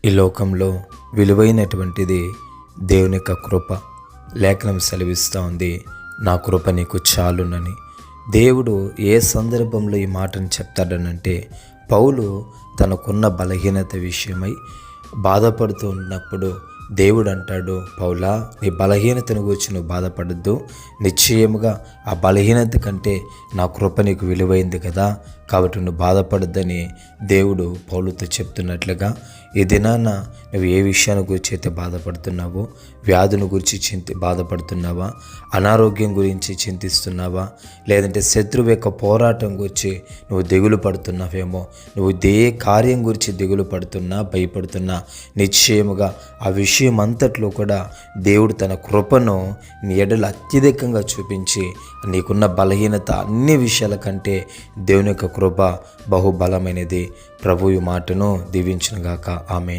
ఈ లోకంలో విలువైనటువంటిది దేవుని యొక్క కృప. లేఖనం సెలవిస్తూ ఉంది, నా కృప నీకు చాలునని. దేవుడు ఏ సందర్భంలో ఈ మాటను చెప్తాడనంటే, పౌలు తనకున్న బలహీనత విషయమై బాధపడుతూ ఉన్నప్పుడు దేవుడు అంటాడు, పౌలా, నీ బలహీనతను గురించి నువ్వు బాధపడద్దు. నిశ్చయముగా ఆ బలహీనత కంటే నా కృప నీకు విలువైంది కదా, కాబట్టి నువ్వు బాధపడద్దని దేవుడు పౌలుతో చెప్తున్నట్లుగా, ఈ దినాన నువ్వు ఏ విషయాన్ని గురించి అయితే బాధపడుతున్నావో, వ్యాధుని గురించి బాధపడుతున్నావా, అనారోగ్యం గురించి చింతిస్తున్నావా, లేదంటే శత్రువు యొక్క పోరాటం గురించి నువ్వు దిగులు పడుతున్నావేమో, నువ్వు కార్యం గురించి దిగులు పడుతున్నా, భయపడుతున్నా, నిశ్చయముగా ఆ విషయం అంతట్లో కూడా దేవుడు తన కృపను నీ ఎడల అత్యధికంగా చూపించి, నీకున్న బలహీనత అన్ని విషయాల కంటే దేవుని యొక్క కృప బహుబలమైనది. ప్రభువు మాటను దీవించునుగాక. ఆమేన్.